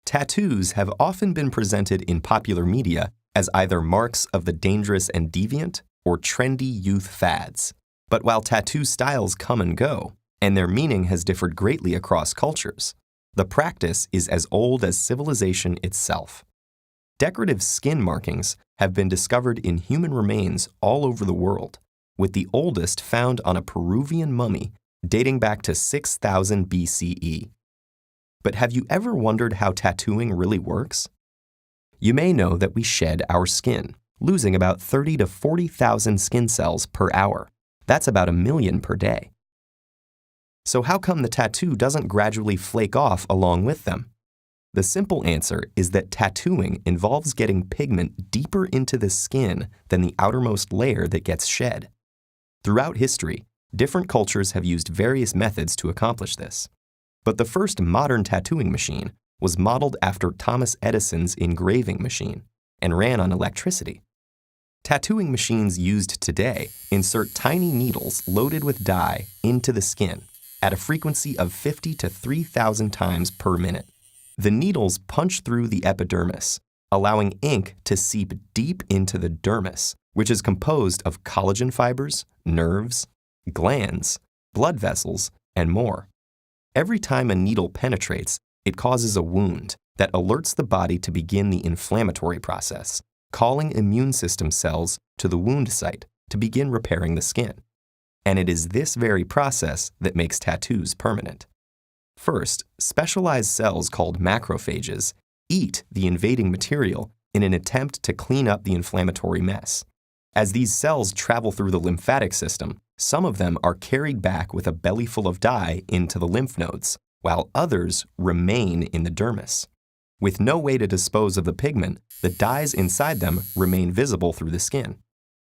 Tattoos have often been presented in popular media as either marks of the dangerous and deviant or trendy youth fads. But while tattoo styles come and go, and their meaning has differed greatly across cultures, the practice is as old as civilization itself. Decorative skin markings have been discovered in human remains all over the world, with the oldest found on a Peruvian mummy dating back to 6000 BCE. But have you ever wondered how tattooing really works? You may know that we shed our skin, losing about 30 to 40,000 skin cells per hour. That's about 1 million per day. So how come the tattoo doesn't gradually flake off along with them? The simple answer is that tattooing involves getting pigment deeper into the skin than the outermost layer that gets shed. Throughout history, different cultures have used various methods to accomplish this. But the first modern tattooing machine was modeled after Thomas Edison's engraving machine and ran on electricity. Tattooing machines used today insert tiny needles loaded with dye into the skin at a frequency of 50 to 3,000 times per minute. The needles punch through the epidermis, allowing ink to seep deep into the dermis, which is composed of collagen fibers, nerves, glands, blood vessels, and more. Every time a needle penetrates, it causes a wound that alerts the body to begin the inflammatory process, calling immune system cells to the wound site to begin repairing the skin. And it is this very process that makes tattoos permanent. First, specialized cells called macrophages eat the invading material in an attempt to clean up the inflammatory mess. As these cells travel through the lymphatic system, some of them are carried back with a belly full of dye into the lymph nodes, while others remain in the dermis. With no way to dispose of the pigment, the dyes inside them remain visible through the skin.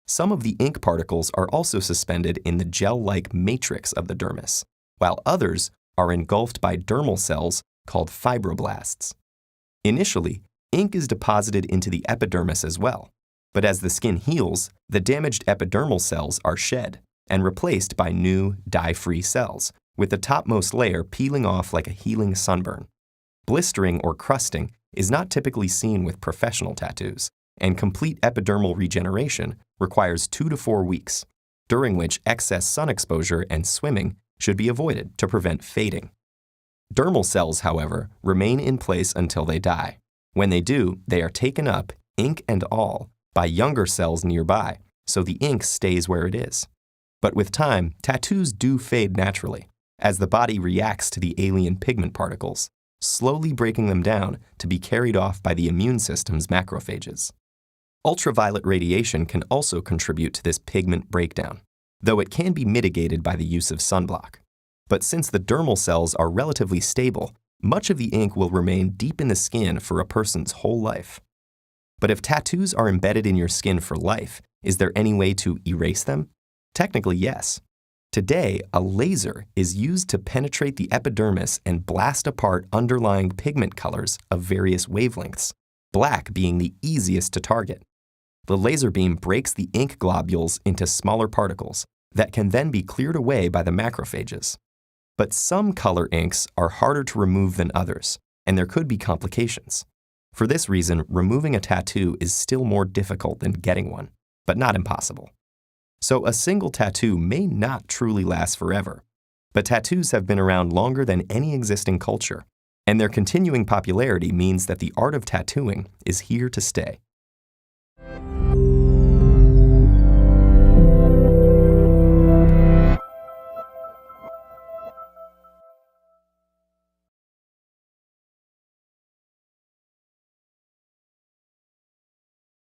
Some of the ink particles are also suspended in the gel-like matrix of the dermis, while others are engulfed by dermal cells called fibroblasts. Initially, ink is deposited into the epidermis as well, but as the skin heals, the damaged epidermal cells are shed and replaced by new, dye-free cells, with the topmost layer peeling off like a healing sunburn. Blistering or crusting is not typically seen with professional tattoos, and complete epidermal regeneration requires 2 to 4 weeks, during which excess sun exposure and swimming should be avoided to prevent fading. Dermal cells, however, remain in place until they die. When they do, they are taken up, ink and all, by younger cells nearby, so the ink stays where it is. But with time, tattoos do fade naturally, as the body reacts to the alien pigment particles, slowly breaking them down to be carried off by the immune system's macrophages. Ultraviolet radiation can also contribute to this pigment breakdown, though it can be mitigated by the use of sunblock. But since the dermal cells are relatively stable, much of the ink will remain deep in the skin for a person's whole life. But if tattoos are embedded in your skin for life, is there any way to erase them? Technically, yes. Today, a laser is used to penetrate the epidermis and blast apart underlying pigment colors of various wavelengths, black being the easiest to target. The laser beam breaks the ink globules into smaller particles that can then be cleared away by the macrophages. But some color inks are harder to remove than others, and there could be complications. For this reason, removing a tattoo is still more difficult than getting one, but not impossible. So a single tattoo may not truly last forever, but tattoos have been around longer than any existing culture, and their continuing popularity means that the art of tattooing is here to stay.